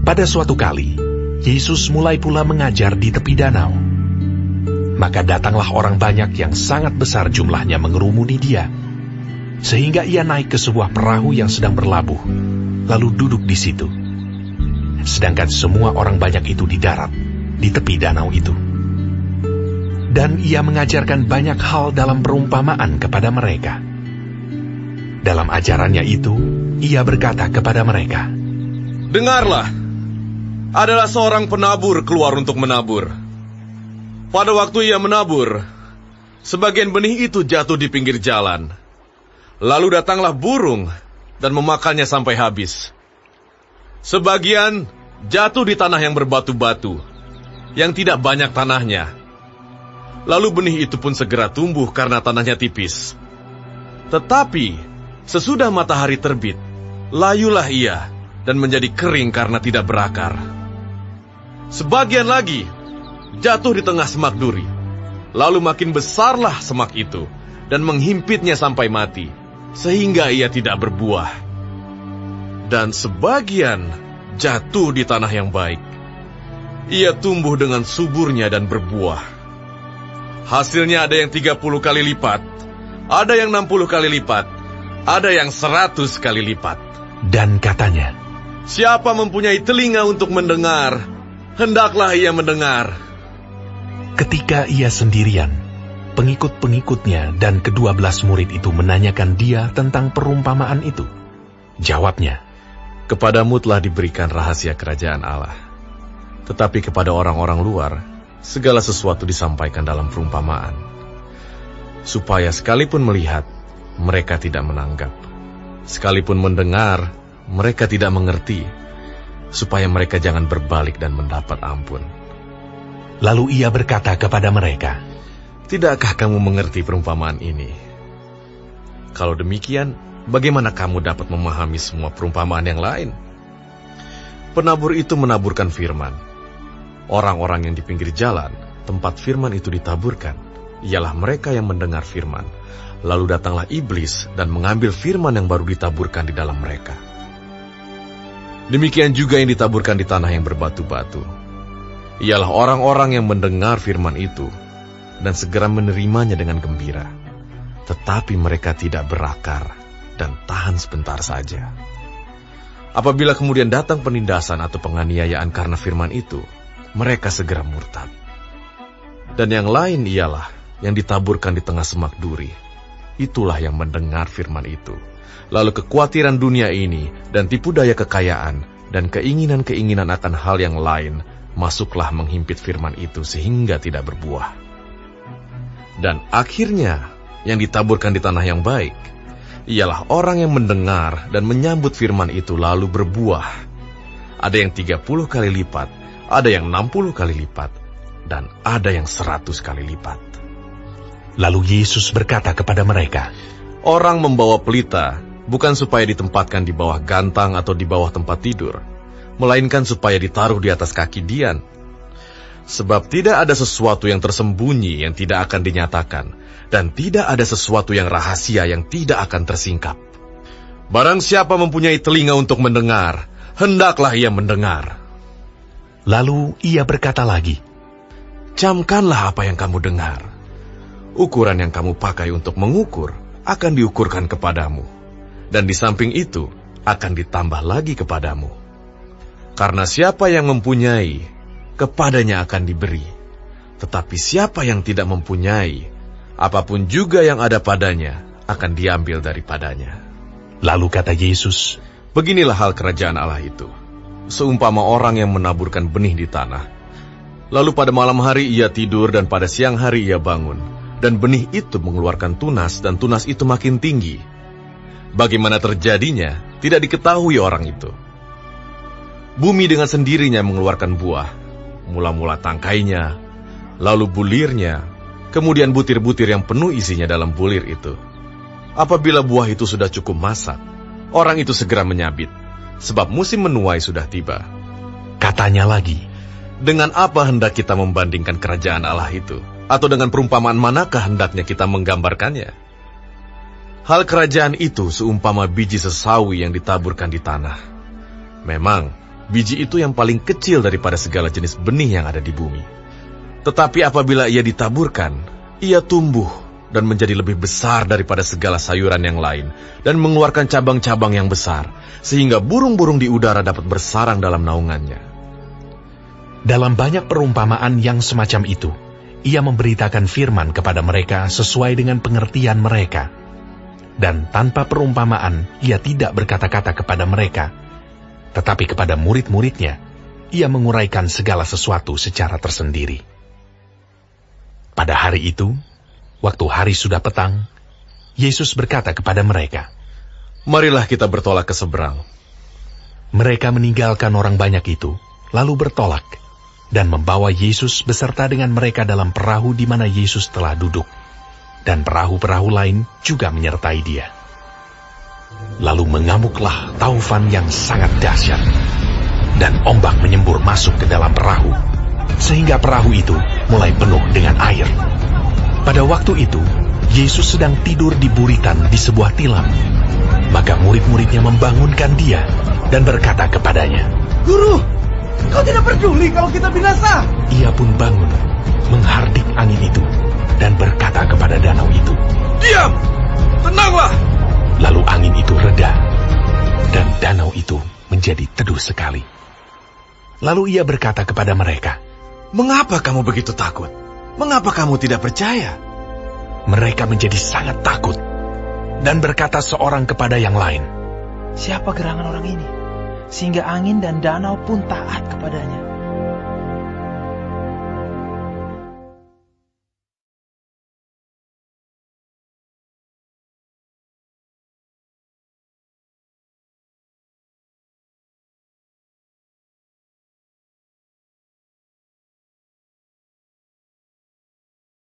Pada suatu kali, Yesus mulai pula mengajar di tepi danau. Maka datanglah orang banyak yang sangat besar jumlahnya mengerumuni dia, sehingga ia naik ke sebuah perahu yang sedang berlabuh, lalu duduk di situ. Sedangkan semua orang banyak itu di darat, di tepi danau itu. Dan ia mengajarkan banyak hal dalam perumpamaan kepada mereka. Dalam ajarannya itu, ia berkata kepada mereka, "Dengarlah, adalah seorang penabur keluar untuk menabur. Pada waktu ia menabur, sebagian benih itu jatuh di pinggir jalan. Lalu datanglah burung dan memakannya sampai habis. Sebagian jatuh di tanah yang berbatu-batu, yang tidak banyak tanahnya. Lalu benih itu pun segera tumbuh karena tanahnya tipis. Tetapi sesudah matahari terbit, layulah ia dan menjadi kering karena tidak berakar. Sebagian lagi jatuh di tengah semak duri. Lalu makin besarlah semak itu dan menghimpitnya sampai mati, sehingga ia tidak berbuah. Dan sebagian jatuh di tanah yang baik. Ia tumbuh dengan suburnya dan berbuah. Hasilnya ada yang 30 kali lipat, ada yang 60 kali lipat, ada yang 100 kali lipat." Dan katanya, "Siapa mempunyai telinga untuk mendengar, hendaklah ia mendengar." ketika ia sendirian, pengikut-pengikutnya dan ke-12 murid itu menanyakan dia tentang perumpamaan itu. Jawabnya, "Kepadamu telah diberikan rahasia kerajaan Allah. Tetapi kepada orang-orang luar, segala sesuatu disampaikan dalam perumpamaan, supaya sekalipun melihat, mereka tidak menanggap. Sekalipun mendengar, mereka tidak mengerti, supaya mereka jangan berbalik dan mendapat ampun." Lalu ia berkata kepada mereka, "Tidakkah kamu mengerti perumpamaan ini? Kalau demikian, bagaimana kamu dapat memahami semua perumpamaan yang lain? Penabur itu menaburkan firman. Orang-orang yang di pinggir jalan, tempat firman itu ditaburkan, ialah mereka yang mendengar firman. Lalu datanglah iblis dan mengambil firman yang baru ditaburkan di dalam mereka. Demikian juga yang ditaburkan di tanah yang berbatu-batu. Ialah orang-orang yang mendengar firman itu dan segera menerimanya dengan gembira. Tetapi mereka tidak berakar dan tahan sebentar saja. Apabila kemudian datang penindasan atau penganiayaan karena firman itu, mereka segera murtad. Dan yang lain ialah yang ditaburkan di tengah semak duri. Itulah yang mendengar firman itu. Lalu kekhawatiran dunia ini dan tipu daya kekayaan dan keinginan-keinginan akan hal yang lain masuklah menghimpit firman itu sehingga tidak berbuah. Dan akhirnya yang ditaburkan di tanah yang baik ialah orang yang mendengar dan menyambut firman itu lalu berbuah. Ada yang 30 kali lipat, ada yang 60 kali lipat, dan ada yang 100 kali lipat." Lalu Yesus berkata kepada mereka, "Orang membawa pelita bukan supaya ditempatkan di bawah gantang atau di bawah tempat tidur, melainkan supaya ditaruh di atas kaki dian. Sebab tidak ada sesuatu yang tersembunyi yang tidak akan dinyatakan, dan tidak ada sesuatu yang rahasia yang tidak akan tersingkap. Barang siapa mempunyai telinga untuk mendengar, hendaklah ia mendengar." Lalu ia berkata lagi, "Camkanlah apa yang kamu dengar. Ukuran yang kamu pakai untuk mengukur akan diukurkan kepadamu, dan di samping itu akan ditambah lagi kepadamu. Karena siapa yang mempunyai, kepadanya akan diberi. Tetapi siapa yang tidak mempunyai, apapun juga yang ada padanya akan diambil daripadanya." Lalu kata Yesus, "Beginilah hal kerajaan Allah itu. Seumpama orang yang menaburkan benih di tanah. Lalu pada malam hari ia tidur dan pada siang hari ia bangun. Dan benih itu mengeluarkan tunas dan tunas itu makin tinggi. Bagaimana terjadinya tidak diketahui orang itu. Bumi dengan sendirinya mengeluarkan buah. Mula-mula tangkainya, lalu bulirnya, kemudian butir-butir yang penuh isinya dalam bulir itu. Apabila buah itu sudah cukup masak, orang itu segera menyabit, sebab musim menuai sudah tiba." Katanya lagi, "Dengan apa hendak kita membandingkan kerajaan Allah itu? Atau dengan perumpamaan manakah hendaknya kita menggambarkannya? Hal kerajaan itu seumpama biji sesawi yang ditaburkan di tanah. Memang, Biji itu yang paling kecil daripada segala jenis benih yang ada di bumi. Tetapi apabila ia ditaburkan, ia tumbuh dan menjadi lebih besar daripada segala sayuran yang lain, dan mengeluarkan cabang-cabang yang besar, sehingga burung-burung di udara dapat bersarang dalam naungannya. Dalam banyak perumpamaan yang semacam itu, ia memberitakan firman kepada mereka sesuai dengan pengertian mereka. Dan tanpa perumpamaan, ia tidak berkata-kata kepada mereka, tetapi kepada murid-muridnya, ia menguraikan segala sesuatu secara tersendiri. Pada hari itu, waktu hari sudah petang, Yesus berkata kepada mereka, "Marilah kita bertolak ke seberang." Mereka meninggalkan orang banyak itu, lalu bertolak, dan membawa Yesus beserta dengan mereka dalam perahu di mana Yesus telah duduk, dan perahu-perahu lain juga menyertai dia. Lalu mengamuklah taufan yang sangat dahsyat, dan ombak menyembur masuk ke dalam perahu, sehingga perahu itu mulai penuh dengan air. Pada waktu itu, Yesus sedang tidur di buritan di sebuah tilam. Maka murid-muridnya membangunkan dia dan berkata kepadanya, "Guru, kau tidak peduli kalau kita binasa?" Ia pun bangun, menghardik angin itu, dan berkata kepada danau itu, "Diam! Tenanglah!" Lalu angin itu reda, dan danau itu menjadi teduh sekali. Lalu ia berkata kepada mereka, "Mengapa kamu begitu takut? Mengapa kamu tidak percaya?" Mereka menjadi sangat takut, dan berkata seorang kepada yang lain, "Siapa gerangan orang ini, sehingga angin dan danau pun taat kepadanya?"